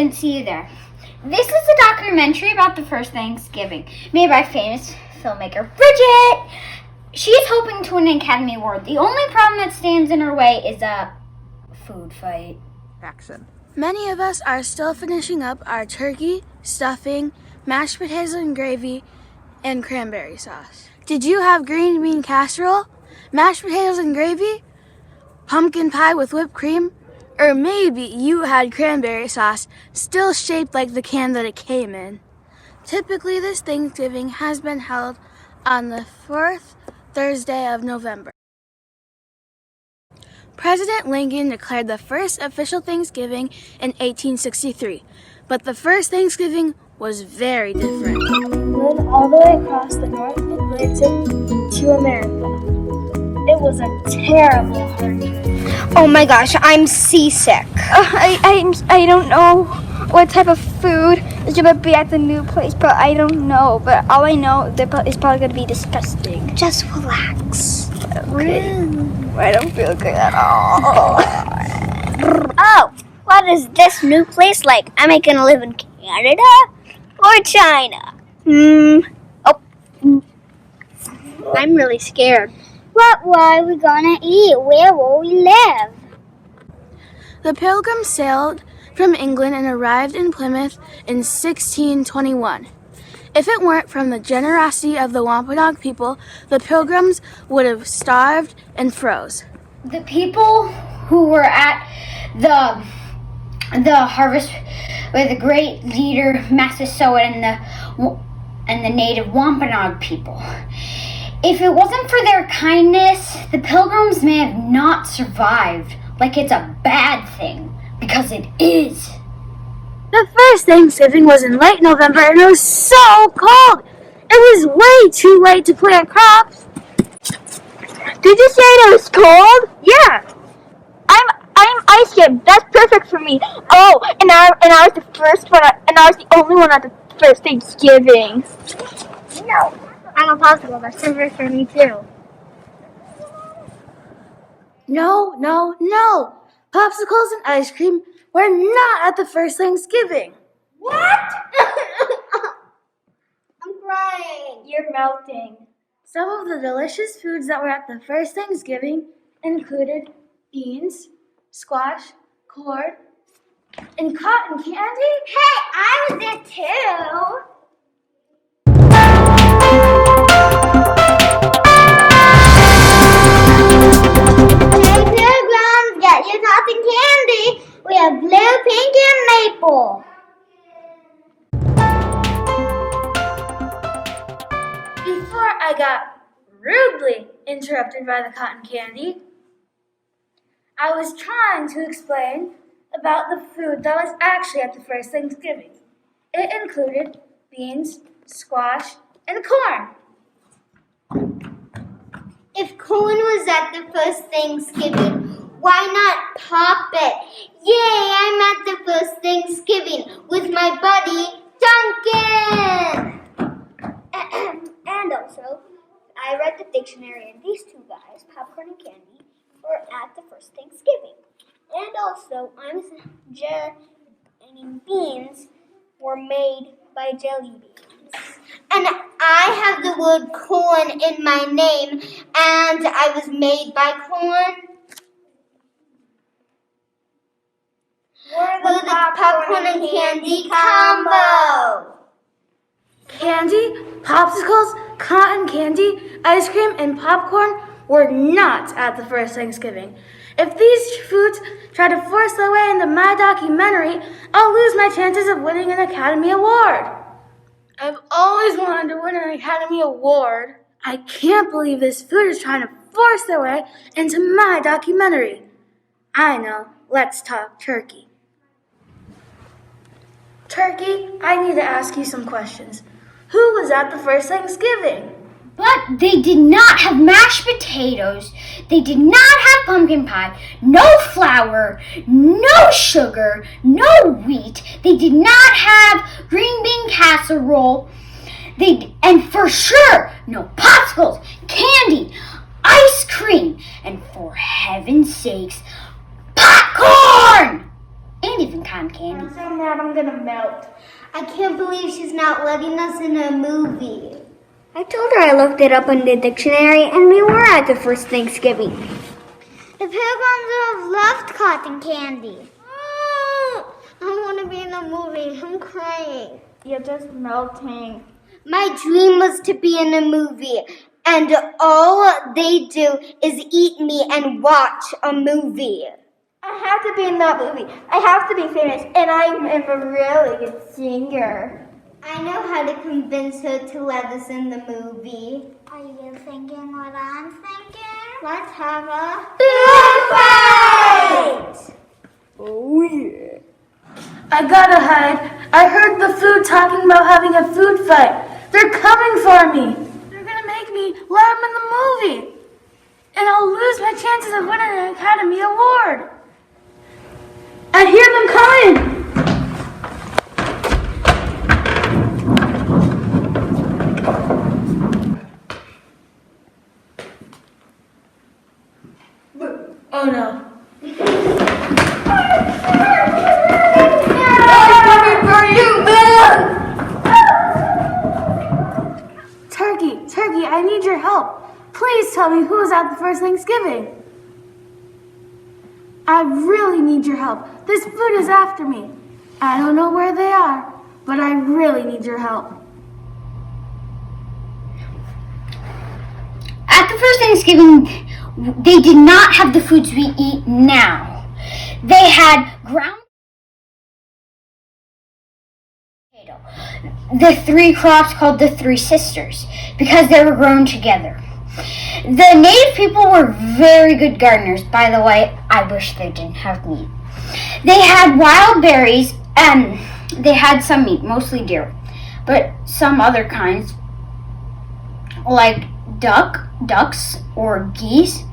and see you there. This is a documentary about the first Thanksgiving, made by famous filmmaker Bridget. She is hoping to win an Academy Award. The only problem that stands in her way is a food fight. Action. Many of us are still finishing up our turkey, stuffing, mashed potatoes and gravy, and cranberry sauce. Did you have green bean casserole, mashed potatoes and gravy, pumpkin pie with whipped cream, or maybe you had cranberry sauce still shaped like the can that it came in? Typically, this Thanksgiving has been held on the fourth Thursday of November. President Lincoln declared the first official Thanksgiving in 1863, but the first Thanksgiving was very different. Went all the way across the North Atlantic to America. It was a terrible hurricane. Oh my gosh, I'm seasick. I don't know what type of food is gonna be at the new place, but I don't know. But all I know that it's probably gonna be disgusting. Just relax. Okay. I don't feel good at all. Oh, what is this new place like? Am I gonna live in Canada or China? I'm really scared. What are we gonna eat? Where will we live? The Pilgrims sailed from England and arrived in Plymouth in 1621. If it weren't from the generosity of the Wampanoag people, the Pilgrims would have starved and froze. The people who were at the harvest were the great leader Massasoit and the native Wampanoag people. If it wasn't for their kindness, the Pilgrims may have not survived. Like it's a bad thing, because it is. The first Thanksgiving was in late November and it was so cold. It was way too late to plant crops. Did you say it was cold? Yeah. I'm ice cream. That's perfect for me. Oh, and I was the first one, and I was the only one at the first Thanksgiving. No, I'm a popsicle. That's perfect for me too. No. Popsicles and ice cream were not at the first Thanksgiving. What? I'm crying. You're melting. Some of the delicious foods that were at the first Thanksgiving included beans, squash, corn, and cotton candy. Hey, I was there too. Hey, Pilgrims, get your cotton candy. We have blue, pink, and maple. Before I got rudely interrupted by the cotton candy, I was trying to explain about the food that was actually at the first Thanksgiving. It included beans, squash, and corn. If corn was at the first Thanksgiving, why not pop it? Yay, I'm at the first Thanksgiving with my buddy, Duncan! And also, I read the dictionary and these two guys, popcorn and candy, were at the first Thanksgiving. And also, and beans were made by jelly beans. And I have the word corn in my name, and I was made by corn. We're the popcorn and candy combo. Candy, popsicles, cotton candy, ice cream, and popcorn were not at the first Thanksgiving. If these foods try to force their way into my documentary, I'll lose my chances of winning an Academy Award. I've always wanted to win an Academy Award. I can't believe this food is trying to force their way into my documentary. I know. Let's talk turkey. Turkey, I need to ask you some questions. Who was at the first Thanksgiving? But they did not have mashed potatoes. They did not have pumpkin pie. No flour, no sugar, no wheat. They did not have green bean casserole. And for sure, no popsicles, candy, ice cream, and for heaven's sakes, popcorn! And ain't even cotton candy. I'm so mad I'm gonna melt. I can't believe she's not letting us in a movie. I told her I looked it up in the dictionary and we were at the first Thanksgiving. The Pilgrims have loved cotton candy. I want to be in the movie. I'm crying. You're just melting. My dream was to be in a movie, and all they do is eat me and watch a movie. I have to be in that movie. I have to be famous, and I'm a really good singer. I know how to convince her to let us in the movie. Are you thinking what I'm thinking? Let's have a food fight! Oh yeah. I gotta hide. I heard the food talking about having a food fight. They're coming for me. They're gonna make me let them in the movie. And I'll lose my chances of winning an Academy Award. I hear them coming. Oh no. Turkey, I need your help. Please tell me who was at the first Thanksgiving. I really need your help. This food is after me. I don't know where they are, but I really need your help. At the first Thanksgiving, they did not have the foods we eat now. They had ground potato, the three crops called the Three Sisters, because they were grown together. The native people were very good gardeners. By the way, I wish they didn't have meat. They had wild berries, and they had some meat, mostly deer, but some other kinds, like ducks or geese.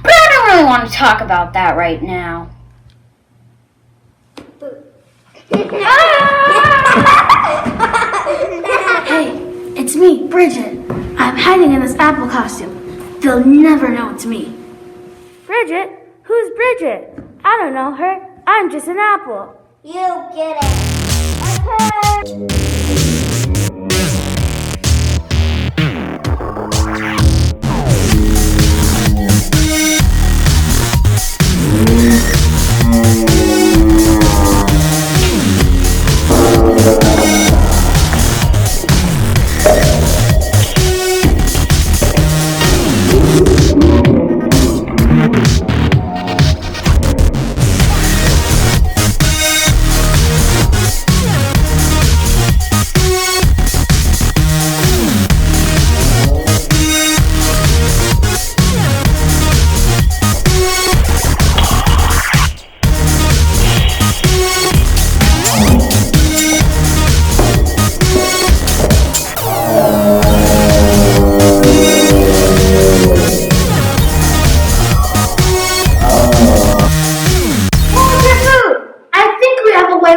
But I don't really want to talk about that right now. Hey, it's me, Bridget. I'm hiding in this apple costume. They'll never know it's me. Bridget? Who's Bridget? I don't know her. I'm just an apple. You get it.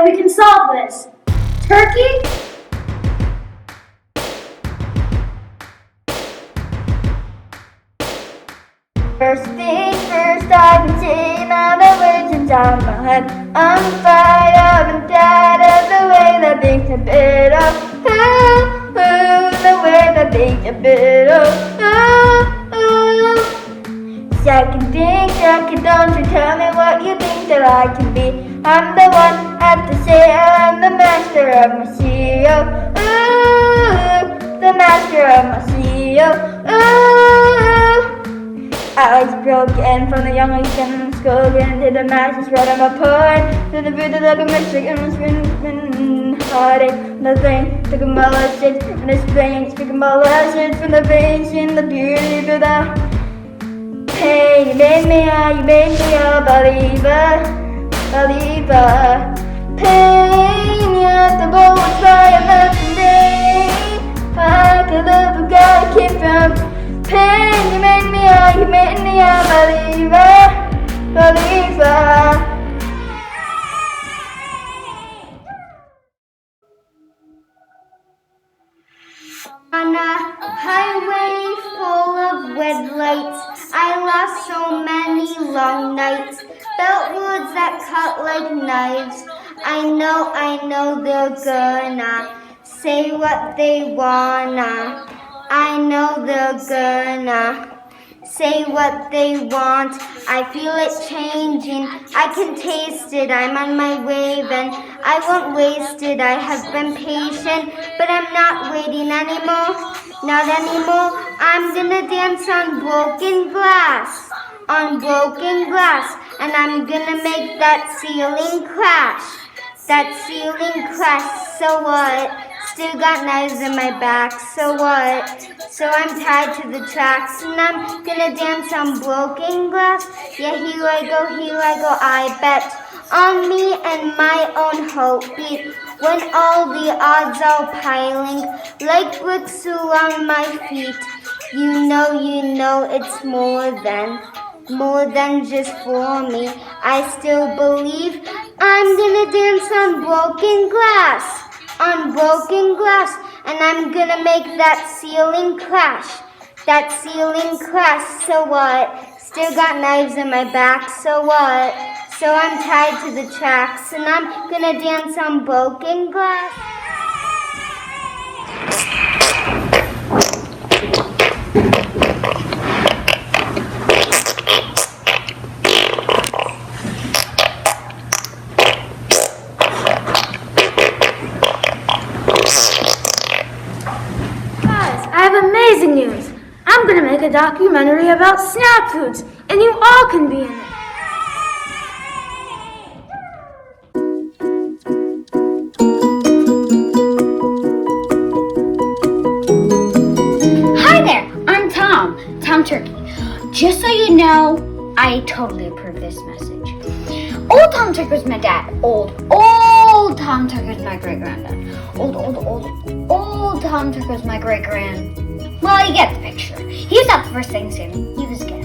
We can solve this. Turkey? First things first, I can see my religions on my head. I'm fired up and tired of the way that things have been. The way that things have been. Second thing, don't you tell me what you think that I can be. I'm the one at the say I'm the master of my CEO. The master of my CEO. I was broken from the young age in school, getting to the masses, right on my part. To the food like a mystic and it's been heartache. Nothing, took a molasses, and it's plain, speaking molasses from the veins in the beauty of the pain. You made me a believer. Pain, yet the bullets fly another day. I could live, but gotta keep from pain. You made me a believer. On a highway full of red lights, I lost so many long nights. Felt words that cut like knives. I know they're gonna say what they wanna. I know they're gonna say what they want. I feel it changing. I can taste it. I'm on my wave and I won't waste it. I have been patient, but I'm not waiting anymore. Not anymore. I'm gonna dance on broken glass. On broken glass. And I'm gonna make that ceiling crash. That ceiling crash. So what? Still got knives in my back, so what? So I'm tied to the tracks and I'm gonna dance on broken glass. Yeah, here I go, I bet on me and my own hope beat. When all the odds are piling like bricks around my feet. You know it's more than just for me. I still believe I'm gonna dance on broken glass. On broken glass, and I'm gonna make that ceiling crash. That ceiling crash, so what? Still got knives in my back, so what? So I'm tied to the tracks, and I'm gonna dance on broken glass. I have amazing news. I'm gonna make a documentary about snack foods, and you all can be in it. Hi there, I'm Tom Turkey. Just so you know, I totally approve this message. Old Tom Turkey was my dad. Old Tom Turkey was my great-granddad. Old Tom Turkey was my great-grand. Well, you get the picture. He was at the first Thanksgiving. He was good.